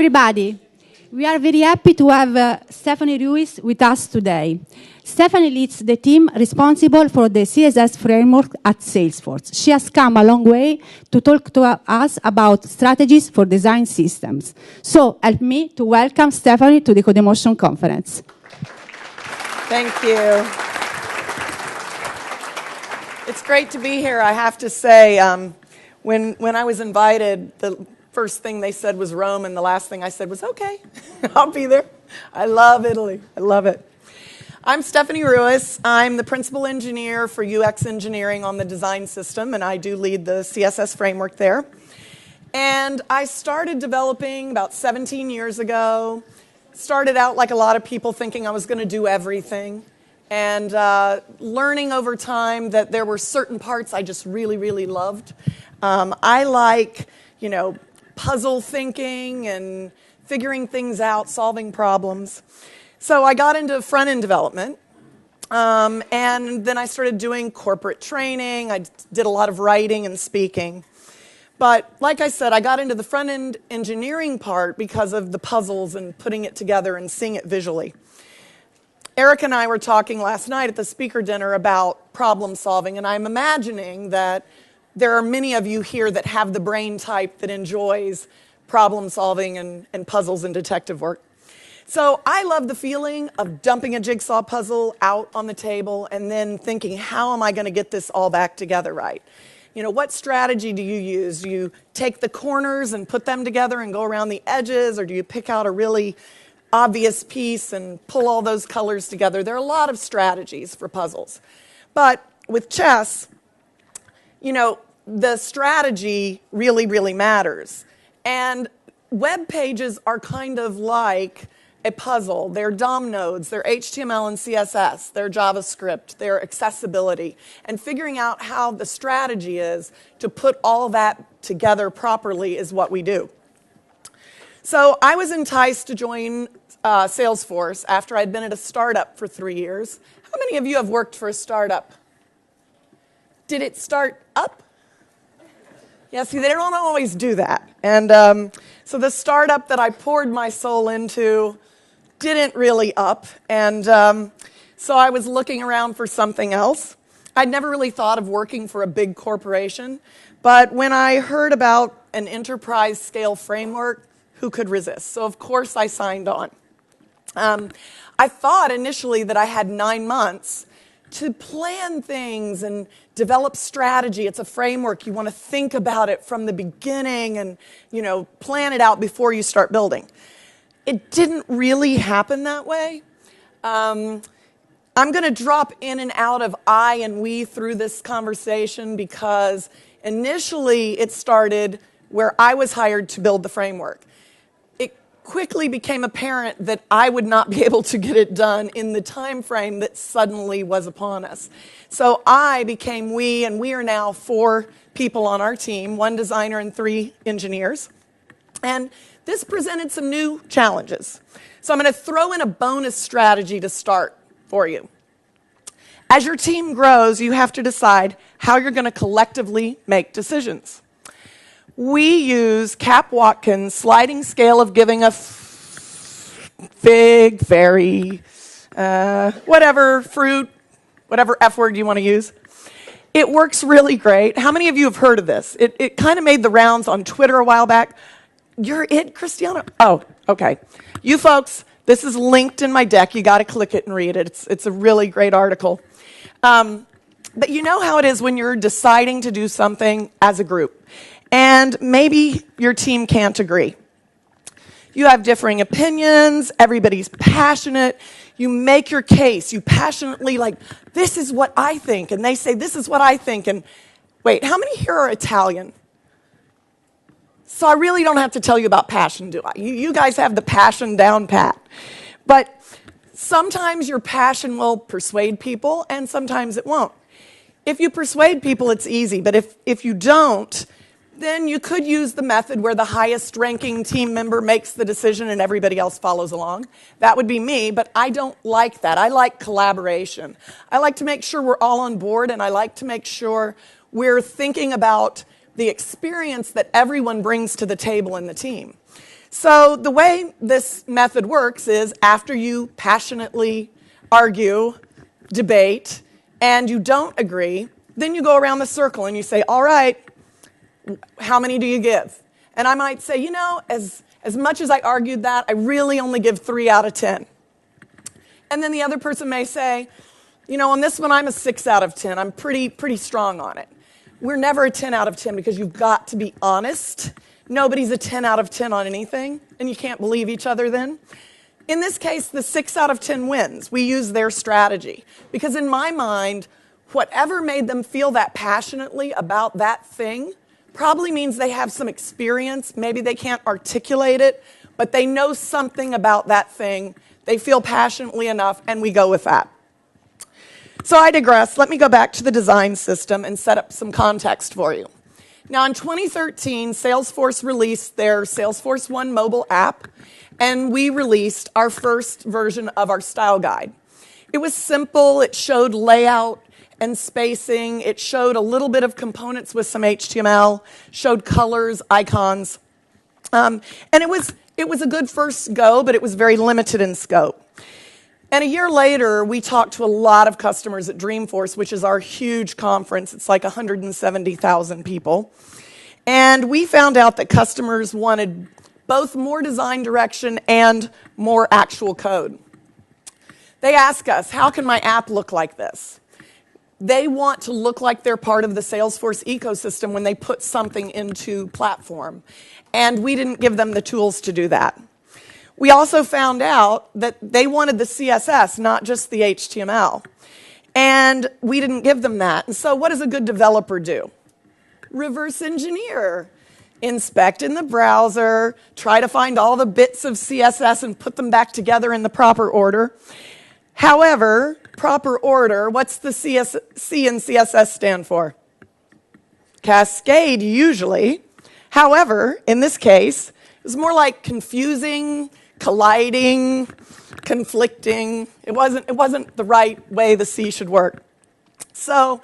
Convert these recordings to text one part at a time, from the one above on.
everybody. We are very happy to have Stephanie Rewis with us today. Stephanie leads the team responsible for the CSS framework at Salesforce. She has come a long way to talk to us about strategies for design systems. So help me to welcome Stephanie to the Codemotion conference. Thank you. It's great to be here. I have to say, when I was invited, the first thing they said was Rome, and the last thing I said was, okay, I'll be there. I love Italy. I love it. I'm Stephanie Rewis. I'm the principal engineer for UX engineering on the design system, and I do lead the CSS framework there. And I started developing about 17 years ago. Started out like a lot of people thinking I was going to do everything, and learning over time that there were certain parts I just really, really loved. I like, puzzle thinking and figuring things out, solving problems. So I got into front-end development, and then I started doing corporate training. I did a lot of writing and speaking. But like I said, I got into the front-end engineering part because of the puzzles and putting it together and seeing it visually. Eric and I were talking last night at the speaker dinner about problem solving, and I'm imagining that there are many of you here that have the brain type that enjoys problem solving and puzzles and detective work. So I love the feeling of dumping a jigsaw puzzle out on the table and then thinking, how am I going to get this all back together right? What strategy do you use? Do you take the corners and put them together and go around the edges, or do you pick out a really obvious piece and pull all those colors together? There are a lot of strategies for puzzles. But with chess, the strategy really, really matters. And web pages are kind of like a puzzle. They're DOM nodes, they're HTML and CSS, they're JavaScript, they're accessibility. And figuring out how the strategy is to put all that together properly is what we do. So I was enticed to join Salesforce after I'd been at a startup for 3 years. How many of you have worked for a startup? Did it start up? Yeah, see, they don't always do that. And so the startup that I poured my soul into didn't really up. And so I was looking around for something else. I'd never really thought of working for a big corporation. But when I heard about an enterprise scale framework, who could resist? So of course I signed on. I thought initially that I had 9 months to plan things and develop strategy. It's a framework. You want to think about it from the beginning and, plan it out before you start building. It didn't really happen that way. I'm going to drop in and out of I and we through this conversation because initially it started where I was hired to build the framework. Quickly became apparent that I would not be able to get it done in the time frame that suddenly was upon us. So I became we, and we are now 4 people on our team, 1 designer and 3 engineers. And this presented some new challenges. So I'm going to throw in a bonus strategy to start for you. As your team grows, you have to decide how you're going to collectively make decisions. We use Cap Watkins' sliding scale of giving a fig, fairy, whatever, fruit, whatever F word you want to use. It works really great. How many of you have heard of this? It kind of made the rounds on Twitter a while back. You're it, Cristiano? Oh, okay. You folks, this is linked in my deck. You got to click it and read it. It's a really great article. But you know how it is when you're deciding to do something as a group. And maybe your team can't agree. You have differing opinions, everybody's passionate, you make your case, you passionately this is what I think, and they say this is what I think, and wait, how many here are Italian? So I really don't have to tell you about passion, do I? You guys have the passion down pat. But sometimes your passion will persuade people, and sometimes it won't. If you persuade people, it's easy, but if you don't, then you could use the method where the highest ranking team member makes the decision and everybody else follows along. That would be me, but I don't like that. I like collaboration. I like to make sure we're all on board, and I like to make sure we're thinking about the experience that everyone brings to the table in the team. So the way this method works is after you passionately argue, debate, and you don't agree, then you go around the circle and you say, all right, how many do you give? And I might say, you know, as much as I argued that, I really only give 3 out of 10. And then the other person may say, you know, on this one, I'm a 6 out of 10. I'm pretty strong on it. We're never a 10 out of 10 because you've got to be honest. Nobody's a 10 out of 10 on anything, and you can't believe each other then. In this case, the 6 out of 10 wins. We use their strategy. Because in my mind, whatever made them feel that passionately about that thing probably means they have some experience. Maybe they can't articulate it, but they know something about that thing. They feel passionately enough, and we go with that. So I digress. Let me go back to the design system and set up some context for you. Now, in 2013, Salesforce released their Salesforce One mobile app, and we released our first version of our style guide. It was simple. It showed layout and spacing. It showed a little bit of components with some HTML, showed colors, icons. And it was a good first go, but it was very limited in scope. And a year later, we talked to a lot of customers at Dreamforce, which is our huge conference. It's like 170,000 people. And we found out that customers wanted both more design direction and more actual code. They ask us, how can my app look like this? They want to look like they're part of the Salesforce ecosystem when they put something into platform. And we didn't give them the tools to do that. We also found out that they wanted the CSS, not just the HTML. And we didn't give them that. And so what does a good developer do? Reverse engineer. Inspect in the browser, try to find all the bits of CSS and put them back together in the proper order. However, proper order, what's the C in CSS stand for? Cascade, usually. However, in this case, it was more like confusing, colliding, conflicting. It wasn't the right way the C should work. So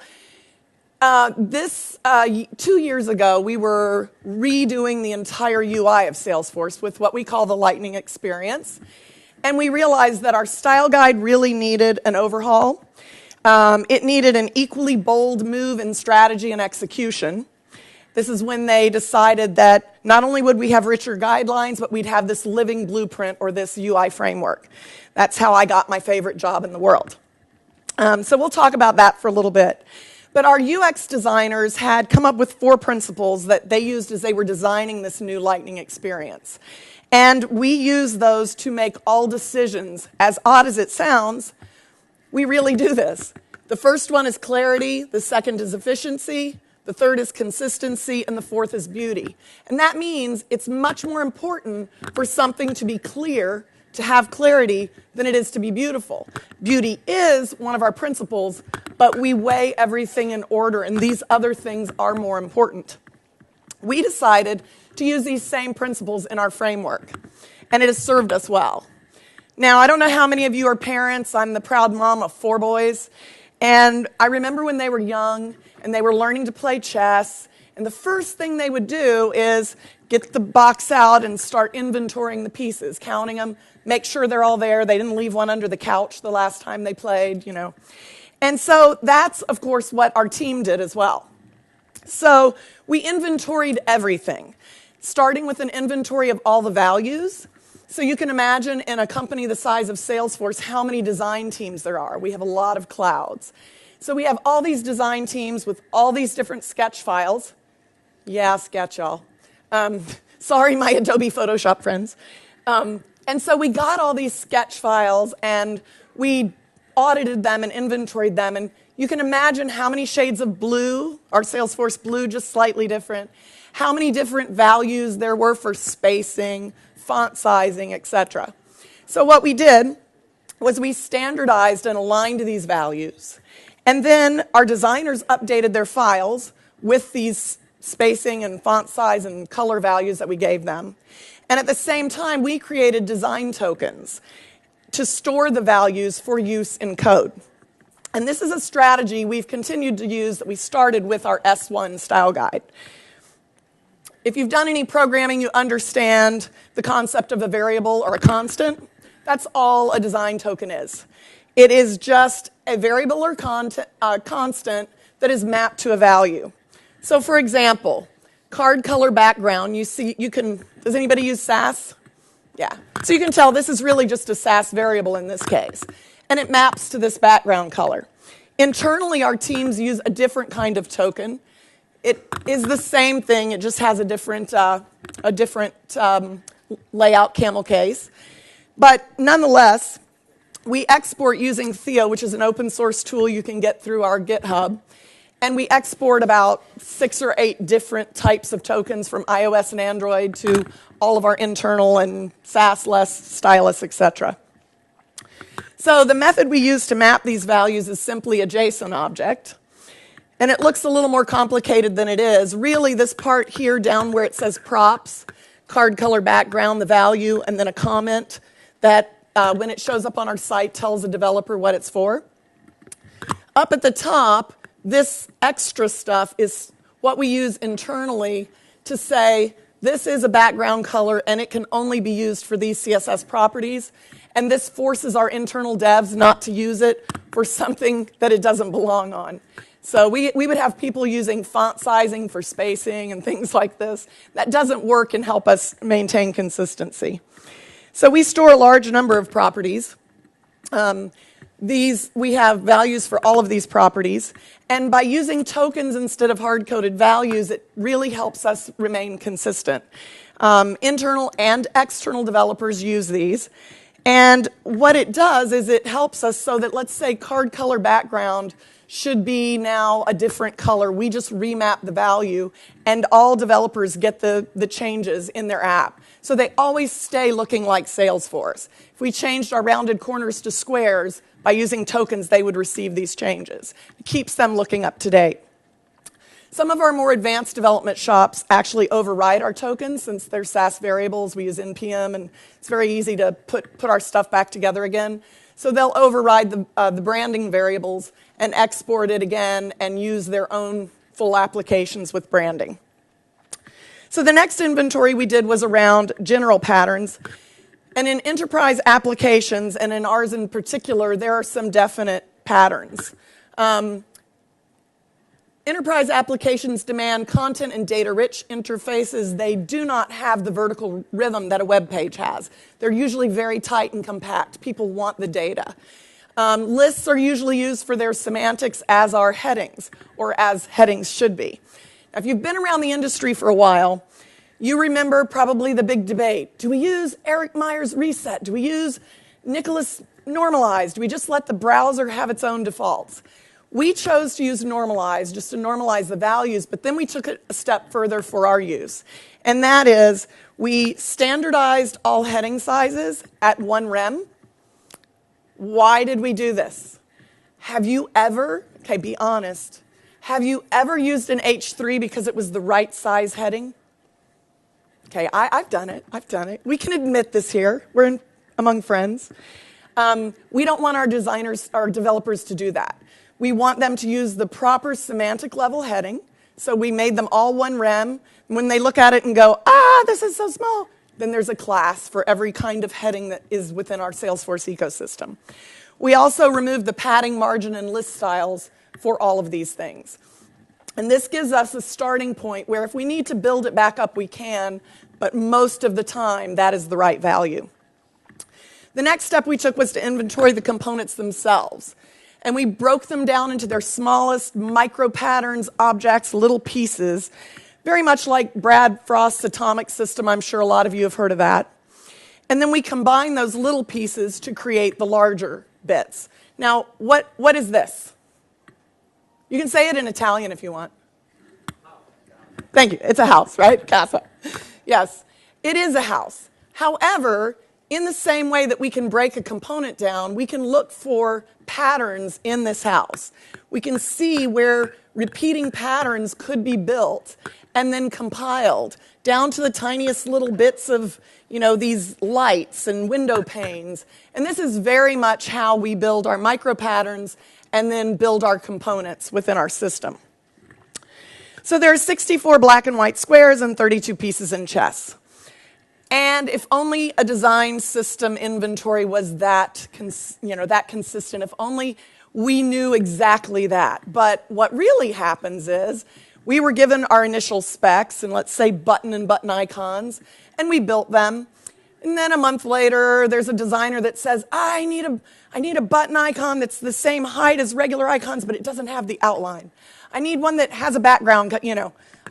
2 years ago, we were redoing the entire UI of Salesforce with what we call the Lightning Experience. And we realized that our style guide really needed an overhaul. It needed an equally bold move in strategy and execution. This is when they decided that not only would we have richer guidelines, but we'd have this living blueprint or this UI framework. That's how I got my favorite job in the world. So we'll talk about that for a little bit. But our UX designers had come up with 4 principles that they used as they were designing this new Lightning experience. And we use those to make all decisions. As odd as it sounds, we really do this. The first one is clarity, the second is efficiency, the third is consistency, and the fourth is beauty. And that means it's much more important for something to be clear, to have clarity, than it is to be beautiful. Beauty is one of our principles, but we weigh everything in order, and these other things are more important. We decided to use these same principles in our framework, and it has served us well. Now, I don't know how many of you are parents. I'm the proud mom of 4 boys, and I remember when they were young, and they were learning to play chess, and the first thing they would do is get the box out and start inventorying the pieces, counting them, make sure they're all there. They didn't leave one under the couch the last time they played, you know. And so that's, of course, what our team did as well. So we inventoried everything, starting with an inventory of all the values. So you can imagine in a company the size of Salesforce how many design teams there are. We have a lot of clouds. So we have all these design teams with all these different sketch files. Yeah, sketch, y'all. Sorry, my Adobe Photoshop friends. And so we got all these sketch files, and we audited them and inventoried them. And you can imagine how many shades of blue, our Salesforce blue, just slightly different, how many different values there were for spacing, font sizing, etc. So what we did was we standardized and aligned these values. And then our designers updated their files with these spacing and font size and color values that we gave them. And at the same time, we created design tokens to store the values for use in code. And this is a strategy we've continued to use that we started with our S1 style guide. If you've done any programming, you understand the concept of a variable or a constant. That's all a design token is. It is just a variable or constant that is mapped to a value. So for example, card color background, does anybody use Sass? Yeah. So you can tell this is really just a Sass variable in this case. And it maps to this background color. Internally, our teams use a different kind of token. It is the same thing, it just has a different layout camel case. But nonetheless, we export using Theo, which is an open source tool you can get through our GitHub. And we export about 6 or 8 different types of tokens from iOS and Android to all of our internal and Sass-less, stylus, etc. So the method we use to map these values is simply a JSON object. And it looks a little more complicated than it is. Really, this part here down where it says props, card color background, the value, and then a comment that when it shows up on our site tells the developer what it's for. Up at the top, this extra stuff is what we use internally to say this is a background color and it can only be used for these CSS properties. And this forces our internal devs not to use it for something that it doesn't belong on. So we would have people using font sizing for spacing and things like this. That doesn't work and help us maintain consistency. So we store a large number of properties. We have values for all of these properties. And by using tokens instead of hard-coded values, it really helps us remain consistent. Internal and external developers use these. And what it does is it helps us so that, let's say, card color background should be now a different color. We just remap the value, and all developers get the changes in their app. So they always stay looking like Salesforce. If we changed our rounded corners to squares, by using tokens, they would receive these changes. It keeps them looking up to date. Some of our more advanced development shops actually override our tokens. Since they're Sass variables, we use NPM, and it's very easy to put our stuff back together again. So they'll override the branding variables and export it again and use their own full applications with branding. So the next inventory we did was around general patterns. And in enterprise applications, and in ours in particular, there are some definite patterns. Enterprise applications demand content and data-rich interfaces. They do not have the vertical rhythm that a web page has. They're usually very tight and compact. People want the data. Lists are usually used for their semantics, as are headings, or as headings should be. Now, if you've been around the industry for a while, you remember probably the big debate. Do we use Eric Meyer's reset? Do we use Nicholas normalize? Do we just let the browser have its own defaults? We chose to use normalize, just to normalize the values, but then we took it a step further for our use. And that is, we standardized all heading sizes at 1 rem. Why did we do this? Have you ever, okay, be honest, have you ever used an H3 because it was the right size heading? Okay, I've done it. We can admit this here. We're among friends. We don't want our developers to do that. We want them to use the proper semantic level heading. So we made them all 1 rem. When they look at it and go, this is so small, then there's a class for every kind of heading that is within our Salesforce ecosystem. We also removed the padding, margin, and list styles for all of these things. And this gives us a starting point where if we need to build it back up, we can, but most of the time, that is the right value. The next step we took was to inventory the components themselves. And we broke them down into their smallest micro patterns, objects, little pieces, very much like Brad Frost's atomic system. I'm sure a lot of you have heard of that. And then we combine those little pieces to create the larger bits. Now, what is this? You can say it in Italian if you want. Thank you. It's a house, right? Casa. Yes, it is a house. However, in the same way that we can break a component down, we can look for patterns in this house. We can see where repeating patterns could be built and then compiled down to the tiniest little bits of, these lights and window panes. And this is very much how we build our micro patterns and then build our components within our system. So there are 64 black and white squares and 32 pieces in chess. And if only a design system inventory was that consistent, if only we knew exactly that. But what really happens is we were given our initial specs and let's say button and button icons, and we built them. And then a month later, there's a designer that says, I need a button icon that's the same height as regular icons, but it doesn't have the outline. I need one that has a background,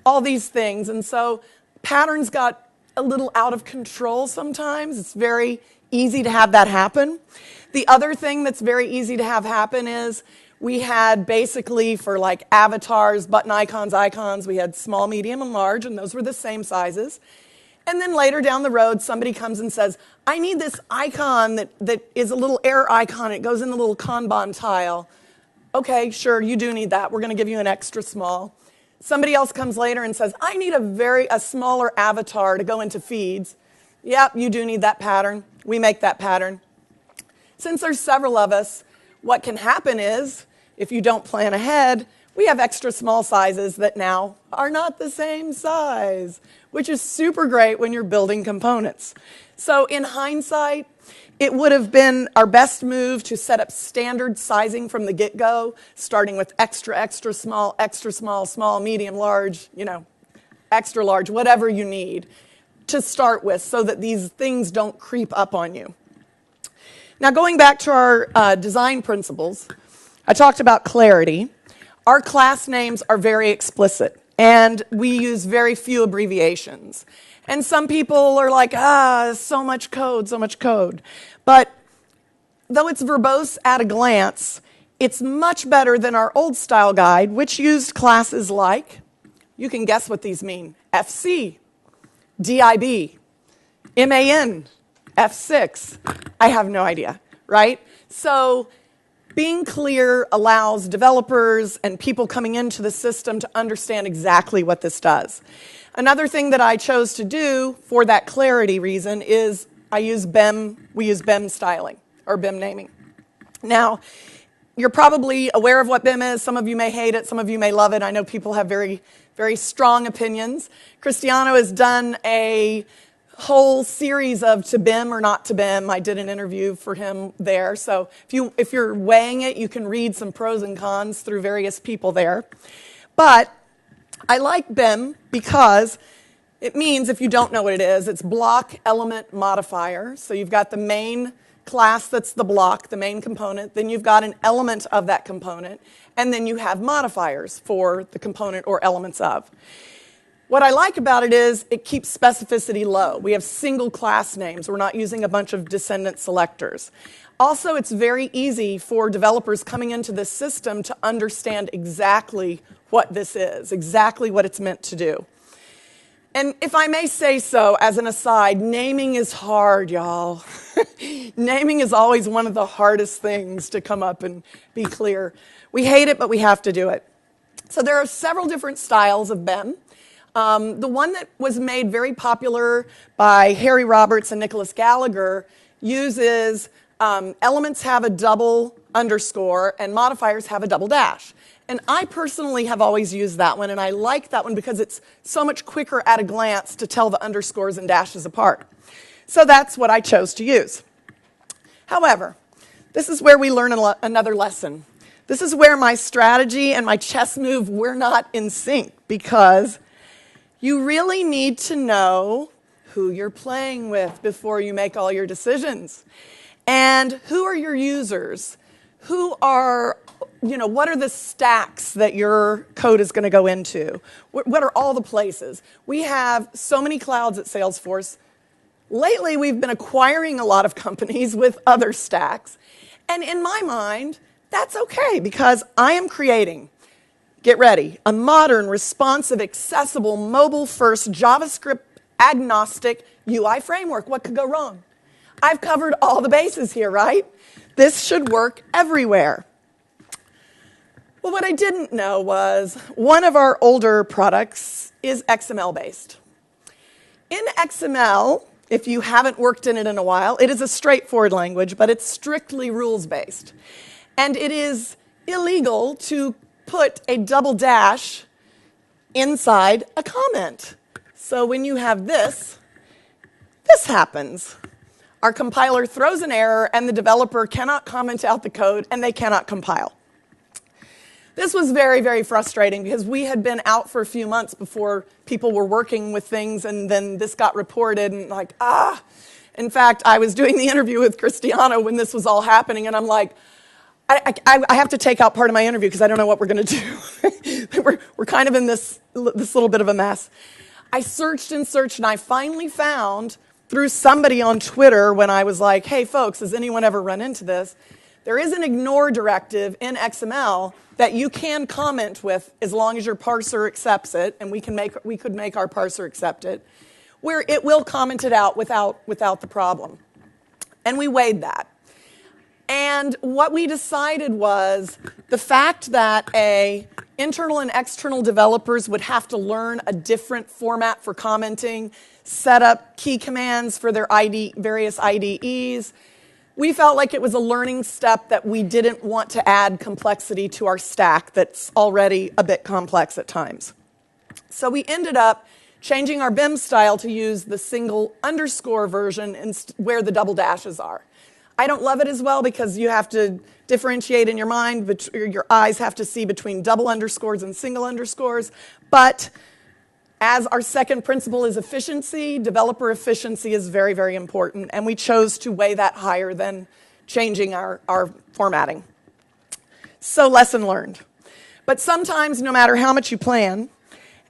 all these things. And so patterns got a little out of control sometimes. It's very easy to have that happen. The other thing that's very easy to have happen is we had basically for like avatars, button icons, we had small, medium, and large, and those were the same sizes. And then later down the road, somebody comes and says, I need this icon that is a little error icon. It goes in the little Kanban tile. Okay, sure, you do need that. We're going to give you an extra small. Somebody else comes later and says, I need a smaller avatar to go into feeds. Yep, you do need that pattern. We make that pattern. Since there's several of us, what can happen is, if you don't plan ahead, we have extra small sizes that now are not the same size, which is super great when you're building components. So in hindsight, it would have been our best move to set up standard sizing from the get-go, starting with extra small, small, medium, large, extra large, whatever you need to start with so that these things don't creep up on you. Now, going back to our design principles, I talked about clarity. Our class names are very explicit, and we use very few abbreviations. And some people are like, so much code. But though it's verbose at a glance, it's much better than our old style guide, which used classes like, you can guess what these mean, FC, DIB, MAN, F6. I have no idea, right? So being clear allows developers and people coming into the system to understand exactly what this does. Another thing that I chose to do for that clarity reason is we use BEM styling, or BEM naming. Now, you're probably aware of what BEM is. Some of you may hate it, some of you may love it. I know people have very, very strong opinions. Cristiano has done a whole series of to BEM or not to BEM. I did an interview for him there. So if you're weighing it, you can read some pros and cons through various people there. But I like BEM because it means, if you don't know what it is, it's block element modifier. So you've got the main class that's the block, the main component. Then you've got an element of that component. And then you have modifiers for the component or elements of. What I like about it is it keeps specificity low. We have single class names. We're not using a bunch of descendant selectors. Also, it's very easy for developers coming into this system to understand exactly what this is, exactly what it's meant to do. And if I may say so, as an aside, naming is hard, y'all. Naming is always one of the hardest things to come up and be clear. We hate it, but we have to do it. So there are several different styles of BEM. The one that was made very popular by Harry Roberts and Nicholas Gallagher uses elements have a double underscore and modifiers have a double dash. And I personally have always used that one, and I like that one because it's so much quicker at a glance to tell the underscores and dashes apart. So that's what I chose to use. However, this is where we learn another lesson. This is where my strategy and my chess move were not in sync, because you really need to know who you're playing with before you make all your decisions. And who are your users? What are the stacks that your code is going to go into? What are all the places? We have so many clouds at Salesforce. Lately, we've been acquiring a lot of companies with other stacks. And in my mind, that's okay, because I am creating, get ready, a modern, responsive, accessible, mobile-first, JavaScript-agnostic UI framework. What could go wrong? I've covered all the bases here, right? This should work everywhere. Well, what I didn't know was one of our older products is XML-based. In XML, if you haven't worked in it in a while, it is a straightforward language, but it's strictly rules-based. And it is illegal to put a double dash inside a comment. So when you have this, this happens. Our compiler throws an error, and the developer cannot comment out the code, and they cannot compile. This was very, very frustrating because we had been out for a few months before people were working with things, and then this got reported, and like, ah. In fact, I was doing the interview with Cristiano when this was all happening, and I'm like, I have to take out part of my interview because I don't know what we're going to do. we're kind of in this little bit of a mess. I searched and searched, and I finally found, through somebody on Twitter, when I was like, hey, folks, has anyone ever run into this? There is an ignore directive in XML that you can comment with as long as your parser accepts it, and we could make our parser accept it, where it will comment it out without the problem. And we weighed that. And what we decided was the fact that internal and external developers would have to learn a different format for commenting, set up key commands for their various IDEs. We felt like it was a learning step that we didn't want to add complexity to our stack that's already a bit complex at times. So we ended up changing our BEM style to use the single underscore version where the double dashes are. I don't love it as well because you have to differentiate in your mind, but your eyes have to see between double underscores and single underscores. But as our second principle is efficiency, developer efficiency is very, very important, and we chose to weigh that higher than changing our formatting. So lesson learned. But sometimes, no matter how much you plan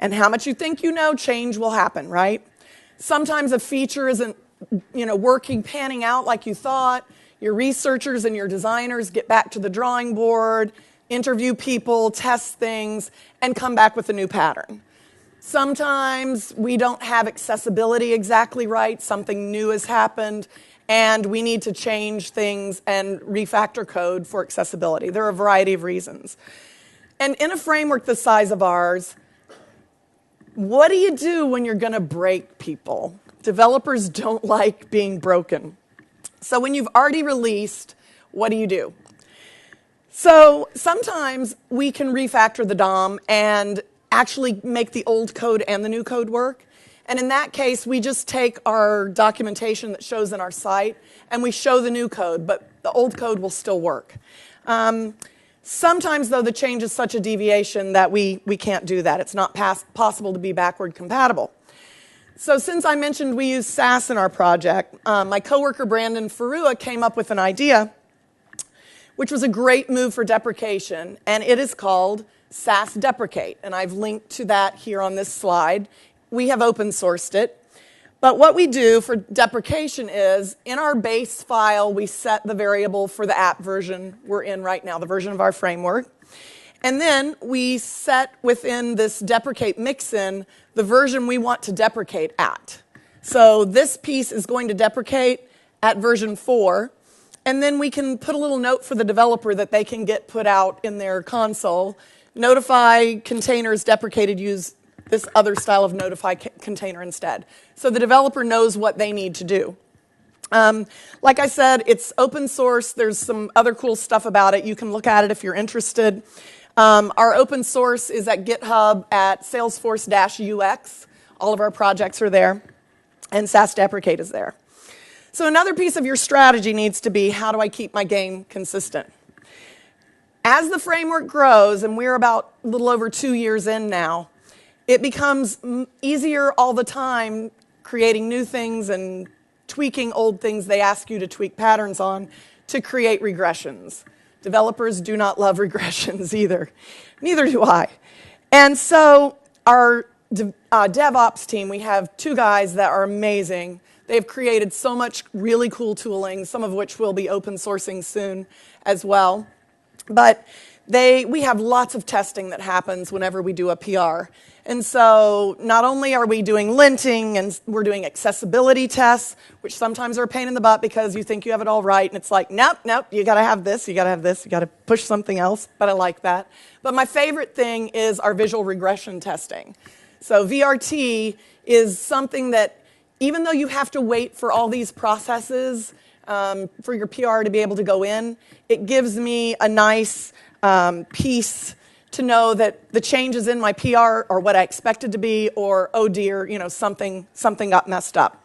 and how much you think you know, change will happen, right? Sometimes a feature isn't working, panning out like you thought. Your researchers and your designers get back to the drawing board, interview people, test things, and come back with a new pattern. Sometimes we don't have accessibility exactly right, something new has happened, and we need to change things and refactor code for accessibility. There are a variety of reasons. And in a framework the size of ours, what do you do when you're going to break people? Developers don't like being broken. So when you've already released, what do? So sometimes we can refactor the DOM and actually make the old code and the new code work. And in that case, we just take our documentation that shows in our site and we show the new code, but the old code will still work. Sometimes, though, the change is such a deviation that we can't do that. It's not possible to be backward compatible. So since I mentioned we use Sass in our project, my coworker Brandon Ferrua came up with an idea, which was a great move for deprecation, and it is called Sass Deprecate, and I've linked to that here on this slide. We have open sourced it, but what we do for deprecation is, in our base file, we set the variable for the app version we're in right now, the version of our framework. And then we set within this deprecate mixin the version we want to deprecate at. So this piece is going to deprecate at version 4, and then we can put a little note for the developer that they can get put out in their console. Notify containers deprecated, use this other style of notify container instead. So the developer knows what they need to do. Like I said, it's open source. There's some other cool stuff about it. You can look at it if you're interested. Our open source is at GitHub at Salesforce-UX. All of our projects are there, and Sass Deprecate is there. So another piece of your strategy needs to be, how do I keep my game consistent? As the framework grows, and we're about a little over 2 years in now, it becomes easier all the time creating new things and tweaking old things they ask you to tweak patterns on to create regressions. Developers do not love regressions either. Neither do I. And so our DevOps team, we have 2 guys that are amazing. They've created so much really cool tooling, some of which we'll be open sourcing soon as well. But we have lots of testing that happens whenever we do a PR. And so not only are we doing linting and we're doing accessibility tests, which sometimes are a pain in the butt because you think you have it all right, and it's like, nope, you got to have this, you got to have this, you got to push something else, but I like that. But my favorite thing is our visual regression testing. So VRT is something that, even though you have to wait for all these processes for your PR to be able to go in, it gives me a nice piece to know that the changes in my PR are what I expected to be, or, oh dear, something got messed up.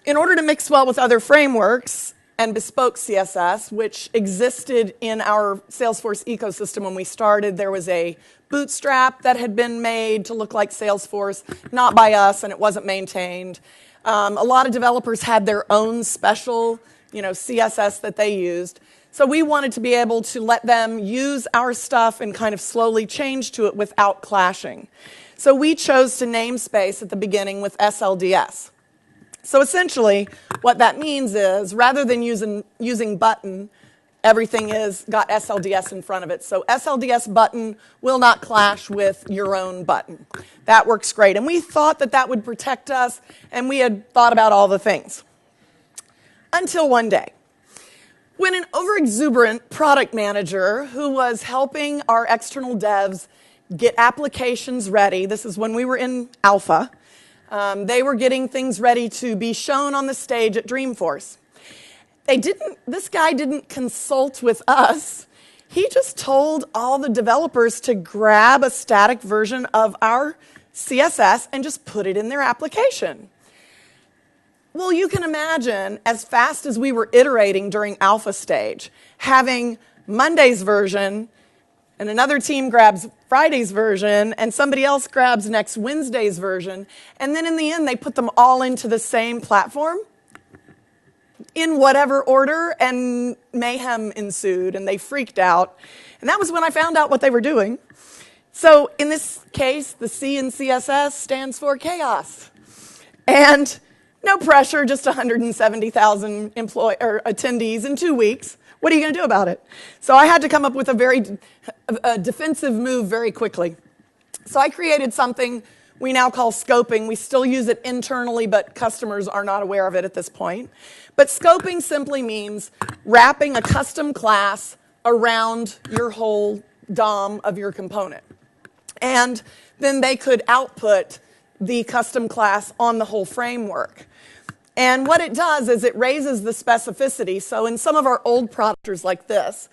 In order to mix well with other frameworks and bespoke CSS, which existed in our Salesforce ecosystem when we started, there was a bootstrap that had been made to look like Salesforce, not by us, and it wasn't maintained. A lot of developers had their own special, CSS that they used. So we wanted to be able to let them use our stuff and kind of slowly change to it without clashing. So we chose to namespace at the beginning with SLDS. So essentially, what that means is, rather than using button, everything got SLDS in front of it. So SLDS button will not clash with your own button. That works great. And we thought that that would protect us, and we had thought about all the things. Until one day, when an overexuberant product manager who was helping our external devs get applications ready, this is when we were in alpha, they were getting things ready to be shown on the stage at Dreamforce. This guy didn't consult with us. He just told all the developers to grab a static version of our CSS and just put it in their application. Well, you can imagine, as fast as we were iterating during alpha stage, having Monday's version and another team grabs Friday's version and somebody else grabs next Wednesday's version, and then in the end they put them all into the same platform in whatever order, and mayhem ensued and they freaked out. And that was when I found out what they were doing. So in this case, the C in CSS stands for chaos. And no pressure, just 170,000 attendees in 2 weeks. What are you going to do about it? So I had to come up with a defensive move very quickly. So I created something we now call scoping. We still use it internally, but customers are not aware of it at this point. But scoping simply means wrapping a custom class around your whole DOM of your component. And then they could output the custom class on the whole framework. And what it does is it raises the specificity. So in some of our old products like this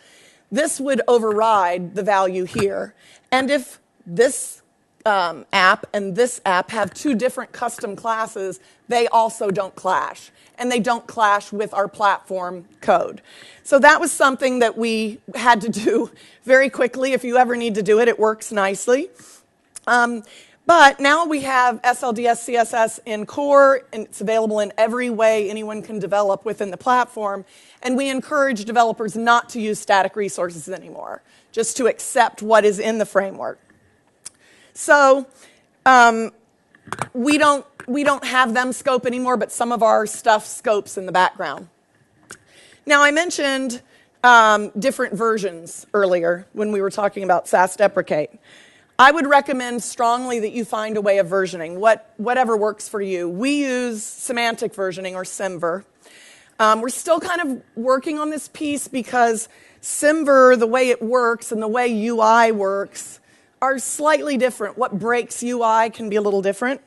would override the value here. And if this app and this app have two different custom classes, they also don't clash. And they don't clash with our platform code. So that was something that we had to do very quickly. If you ever need to do it, it works nicely. But now we have SLDS CSS in core, and it's available in every way anyone can develop within the platform. And we encourage developers not to use static resources anymore, just to accept what is in the framework. So we don't have them scope anymore, but some of our stuff scopes in the background. Now, I mentioned different versions earlier when we were talking about Sass Deprecate. I would recommend strongly that you find a way of versioning, whatever works for you. We use semantic versioning, or Semver. We're still kind of working on this piece because Semver, the way it works and the way UI works, are slightly different. What breaks UI can be a little different.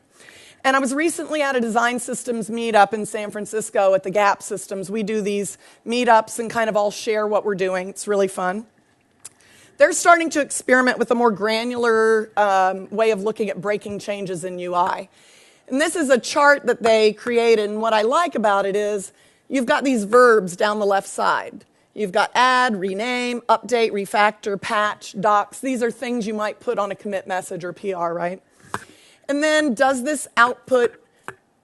And I was recently at a design systems meetup in San Francisco at the Gap Systems. We do these meetups and kind of all share what we're doing. It's really fun. They're starting to experiment with a more granular way of looking at breaking changes in UI. And this is a chart that they created, and what I like about it is you've got these verbs down the left side. You've got add, rename, update, refactor, patch, docs. These are things you might put on a commit message or PR, right? And then does this output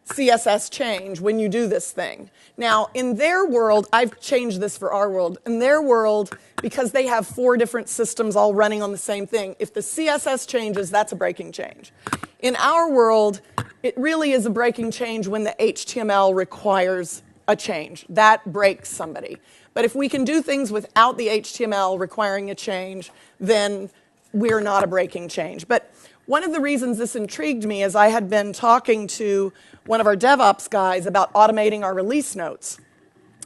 CSS change when you do this thing? Now, in their world, I've changed this for our world. In their world, because they have 4 different systems all running on the same thing, if the CSS changes, that's a breaking change. In our world, it really is a breaking change when the HTML requires a change. That breaks somebody. But if we can do things without the HTML requiring a change, then we're not a breaking change. But one of the reasons this intrigued me is I had been talking to one of our DevOps guys about automating our release notes.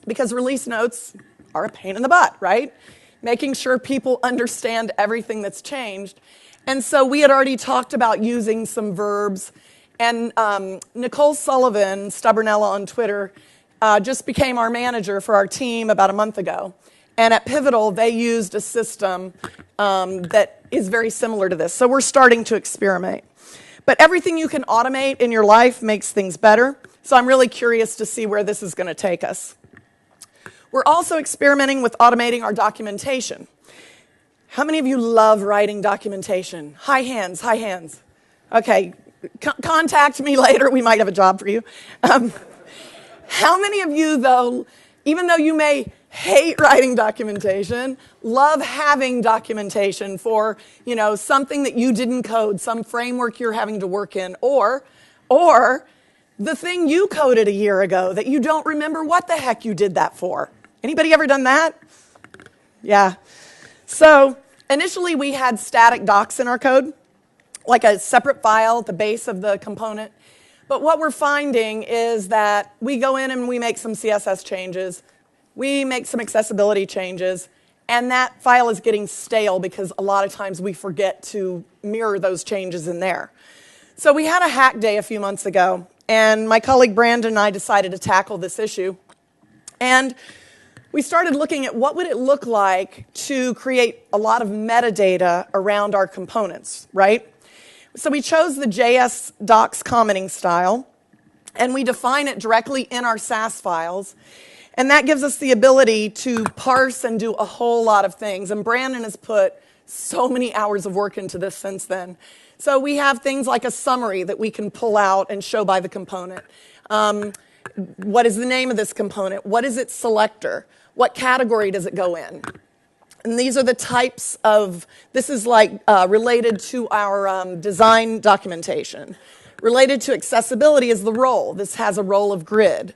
Because release notes are a pain in the butt, right? Making sure people understand everything that's changed. And so we had already talked about using some verbs. And Nicole Sullivan, Stubbornella on Twitter, just became our manager for our team about a month ago. And at Pivotal, they used a system that is very similar to this. So we're starting to experiment. But everything you can automate in your life makes things better. So I'm really curious to see where this is going to take us. We're also experimenting with automating our documentation. How many of you love writing documentation? High hands, high hands. Okay, contact me later. We might have a job for you. How many of you, though, even though you may hate writing documentation, love having documentation for, something that you didn't code, some framework you're having to work in, or the thing you coded a year ago that you don't remember what the heck you did that for? Anybody ever done that? Yeah. So initially we had static docs in our code, like a separate file at the base of the component. But what we're finding is that we go in and we make some CSS changes, we make some accessibility changes, and that file is getting stale because a lot of times we forget to mirror those changes in there. So we had a hack day a few months ago, and my colleague Brandon and I decided to tackle this issue. And we started looking at what would it look like to create a lot of metadata around our components, right? So we chose the JS docs commenting style, and we define it directly in our Sass files. And that gives us the ability to parse and do a whole lot of things. And Brandon has put so many hours of work into this since then. So we have things like a summary that we can pull out and show by the component. What is the name of this component? What is its selector? What category does it go in? And these are the types of, this is like related to our design documentation. Related to accessibility is the role. This has a role of grid.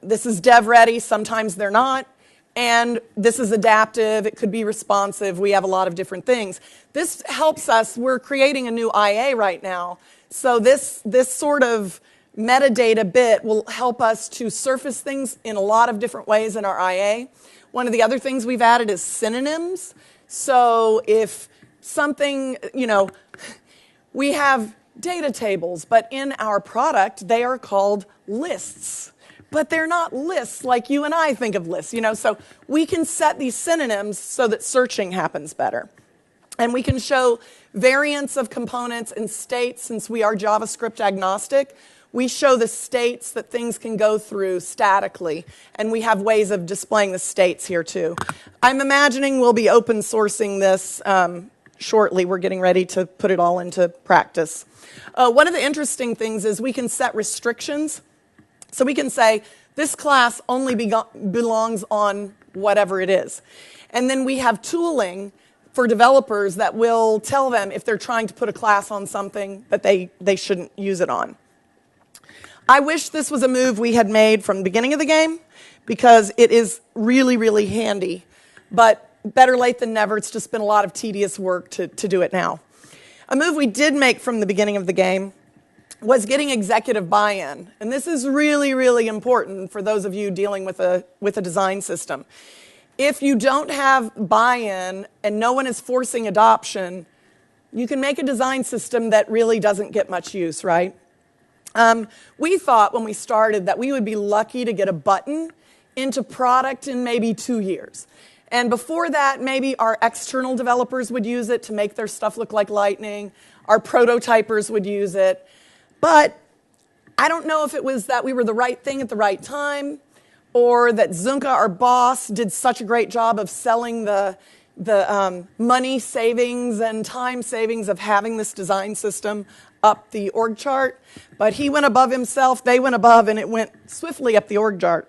This is dev ready, sometimes they're not. And this is adaptive, it could be responsive, we have a lot of different things. This helps us, we're creating a new IA right now. So this sort of metadata bit will help us to surface things in a lot of different ways in our IA. One of the other things we've added is synonyms. So if something, we have data tables, but in our product, they are called lists. But they're not lists like you and I think of lists, So we can set these synonyms so that searching happens better. And we can show variants of components and states since we are JavaScript agnostic. We show the states that things can go through statically, and we have ways of displaying the states here too. I'm imagining we'll be open sourcing this shortly. We're getting ready to put it all into practice. One of the interesting things is we can set restrictions. So we can say, this class only belongs on whatever it is. And then we have tooling for developers that will tell them if they're trying to put a class on something that they shouldn't use it on. I wish this was a move we had made from the beginning of the game because it is really, really handy. But better late than never. It's just been a lot of tedious work to do it now. A move we did make from the beginning of the game was getting executive buy-in. And this is really, really important for those of you dealing with a design system. If you don't have buy-in and no one is forcing adoption, you can make a design system that really doesn't get much use, right? We thought when we started that we would be lucky to get a button into product in maybe 2 years. And before that, maybe our external developers would use it to make their stuff look like lightning. Our prototypers would use it. But I don't know if it was that we were the right thing at the right time or that Zunka, our boss, did such a great job of selling the money savings and time savings of having this design system up the org chart, but he went above himself, they went above, and it went swiftly up the org chart.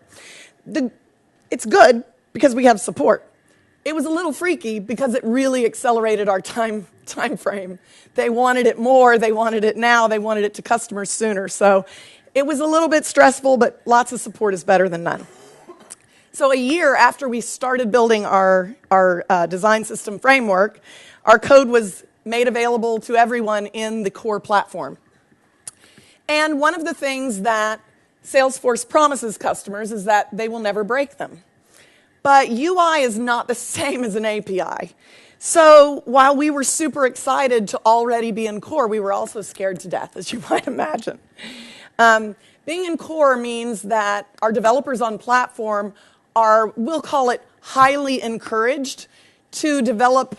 It's good because we have support. It was a little freaky because it really accelerated our time frame. They wanted it more, they wanted it now, they wanted it to customers sooner. So it was a little bit stressful, but lots of support is better than none. So a year after we started building our design system framework, our code was made available to everyone in the core platform. And one of the things that Salesforce promises customers is that they will never break them. But UI is not the same as an API. So while we were super excited to already be in core, we were also scared to death, as you might imagine. Being in core means that our developers on platform are, we'll call it highly encouraged to develop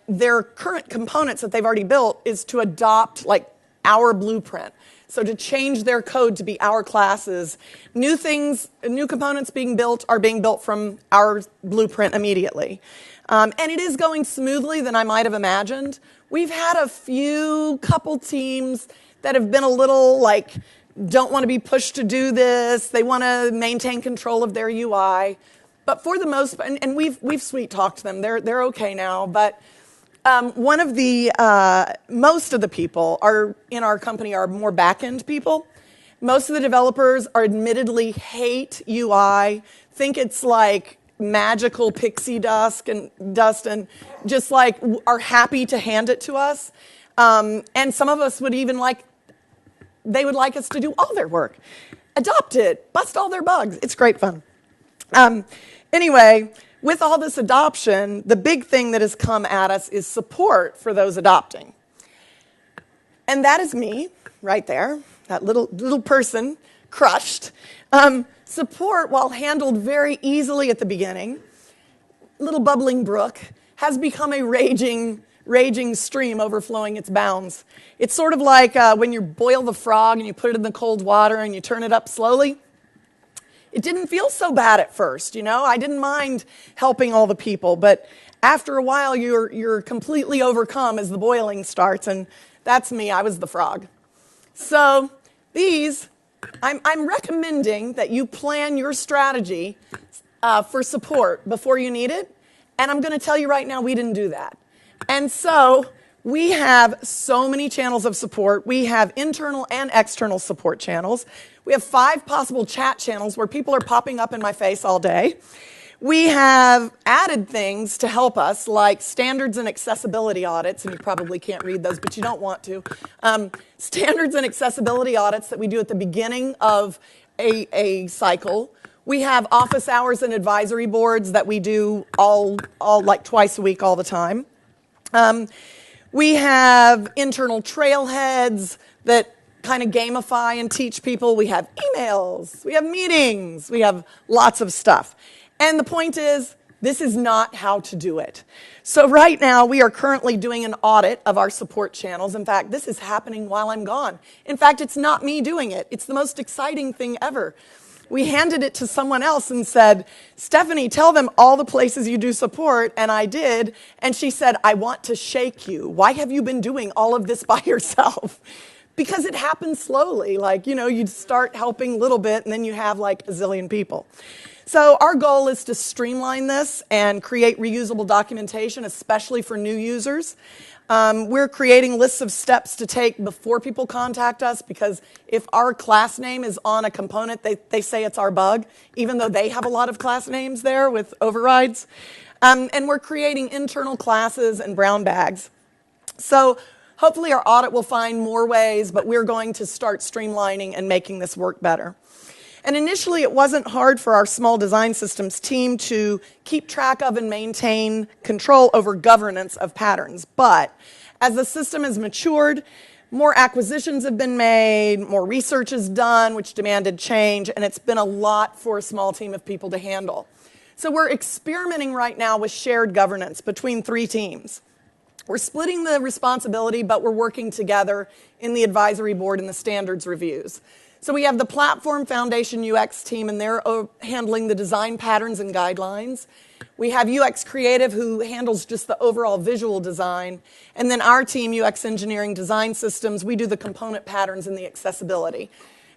their current components that they've already built is to adopt like our blueprint. So to change their code to be our classes. New things, new components being built are being built from our blueprint immediately. And it is going smoothly than I might have imagined. We've had a couple teams that have been a little like, don't want to be pushed to do this. They want to maintain control of their UI. But for the most part, and we've sweet talked them. They're okay now. But one of the most of the people in our company are more back-end people. Most of the developers are admittedly hate UI, think it's like magical pixie dust and just like are happy to hand it to us. And some of us would even they would like us to do all their work. Adopt it, bust all their bugs. It's great fun. Anyway, with all this adoption, the big thing that has come at us is support for those adopting. And that is me, right there, that little person, crushed. Support, while handled very easily at the beginning, little bubbling brook, has become a raging stream overflowing its bounds. It's sort of like when you boil the frog and you put it in the cold water and you turn it up slowly. It didn't feel so bad at first, I didn't mind helping all the people, but after a while you're completely overcome as the boiling starts, and that's me, I was the frog. So I'm recommending that you plan your strategy for support before you need it, and I'm going to tell you right now we didn't do that. And so we have so many channels of support. We have internal and external support channels. We have 5 possible chat channels where people are popping up in my face all day. We have added things to help us, like standards and accessibility audits, and you probably can't read those, but you don't want to. Standards and accessibility audits that we do at the beginning of a cycle. We have office hours and advisory boards that we do all like twice a week all the time. We have internal trailheads that kind of gamify and teach people. We have emails, we have meetings, we have lots of stuff. And the point is, this is not how to do it. So right now, we are currently doing an audit of our support channels. In fact, this is happening while I'm gone. In fact, it's not me doing it. It's the most exciting thing ever. We handed it to someone else and said, Stephanie, tell them all the places you do support, and I did. And she said, I want to shake you. Why have you been doing all of this by yourself? Because it happens slowly. You start helping a little bit, and then you have like a zillion people. So our goal is to streamline this and create reusable documentation, especially for new users. We're creating lists of steps to take before people contact us, because if our class name is on a component, they say it's our bug, even though they have a lot of class names there with overrides. And we're creating internal classes and brown bags. So hopefully our audit will find more ways, but we're going to start streamlining and making this work better. And initially, it wasn't hard for our small design systems team to keep track of and maintain control over governance of patterns. But as the system has matured, more acquisitions have been made, more research is done, which demanded change, and it's been a lot for a small team of people to handle. So we're experimenting right now with shared governance between 3 teams. We're splitting the responsibility, but we're working together in the advisory board and the standards reviews. So we have the Platform Foundation UX team, and they're handling the design patterns and guidelines. We have UX Creative, who handles just the overall visual design. And then our team, UX Engineering Design Systems, we do the component patterns and the accessibility.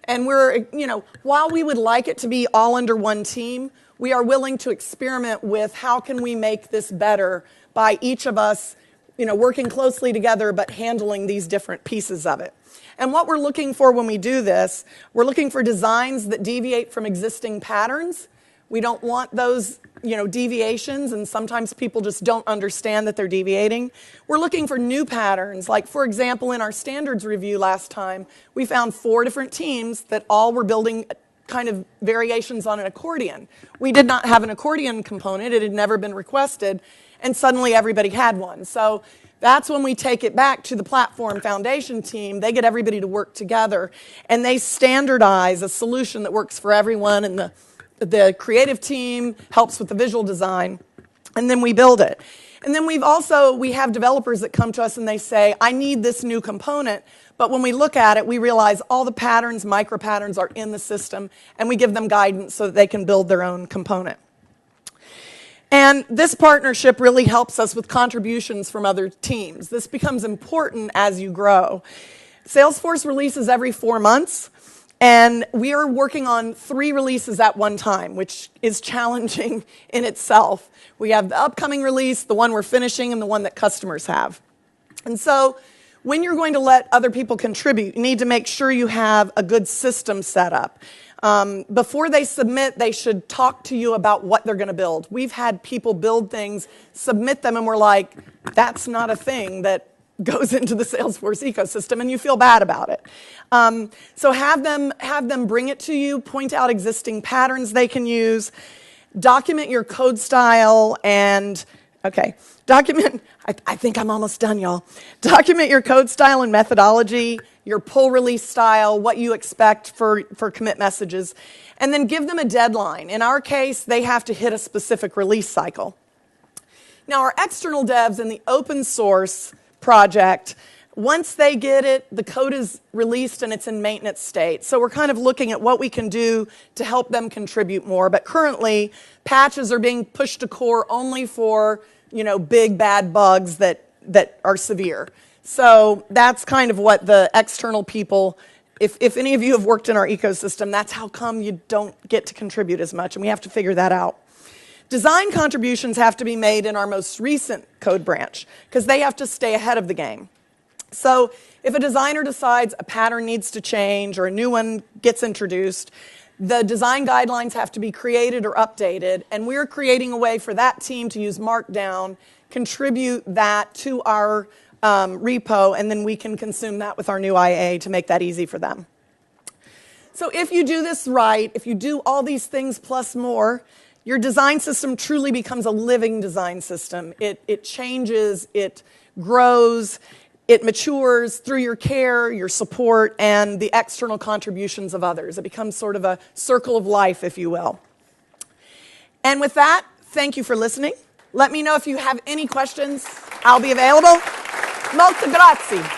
And we're, while we would like it to be all under one team, we are willing to experiment with how can we make this better by each of us, working closely together, but handling these different pieces of it. And what we're looking for when we do this, we're looking for designs that deviate from existing patterns. We don't want those, deviations, and sometimes people just don't understand that they're deviating. We're looking for new patterns. Like, for example, in our standards review last time, we found 4 different teams that all were building kind of variations on an accordion. We did not have an accordion component. It had never been requested, and suddenly everybody had one. So that's when we take it back to the Platform Foundation team. They get everybody to work together, and they standardize a solution that works for everyone, and the creative team helps with the visual design, and then we build it. And then we have developers that come to us and they say, I need this new component. But when we look at it, we realize all the patterns, micro patterns are in the system, and we give them guidance so that they can build their own component. And this partnership really helps us with contributions from other teams. This becomes important as you grow. Salesforce releases every 4 months, and we are working on 3 releases at one time, which is challenging in itself. We have the upcoming release, the one we're finishing, and the one that customers have. And so when you're going to let other people contribute, you need to make sure you have a good system set up. Before they submit, they should talk to you about what they're going to build. We've had people build things, submit them, and we're like, that's not a thing that goes into the Salesforce ecosystem, and you feel bad about it. So have them bring it to you, point out existing patterns they can use, document your code style, and, I think I'm almost done, y'all. Document your code style and methodology, your pull release style, what you expect for commit messages, and then give them a deadline. In our case, they have to hit a specific release cycle. Now, our external devs in the open source project, once they get it, the code is released and it's in maintenance state. So we're kind of looking at what we can do to help them contribute more. But currently, patches are being pushed to core only for, big bad bugs that are severe. So that's kind of what the external people, if any of you have worked in our ecosystem, that's how come you don't get to contribute as much, and we have to figure that out. Design contributions have to be made in our most recent code branch because they have to stay ahead of the game. So if a designer decides a pattern needs to change or a new one gets introduced, the design guidelines have to be created or updated, and we're creating a way for that team to use Markdown, contribute that to our repo, and then we can consume that with our new IA to make that easy for them. So if you do this right, if you do all these things plus more, your design system truly becomes a living design system. It changes, it grows, it matures through your care, your support, and the external contributions of others. It becomes sort of a circle of life, if you will. And with that, thank you for listening. Let me know if you have any questions. I'll be available. Molte grazie.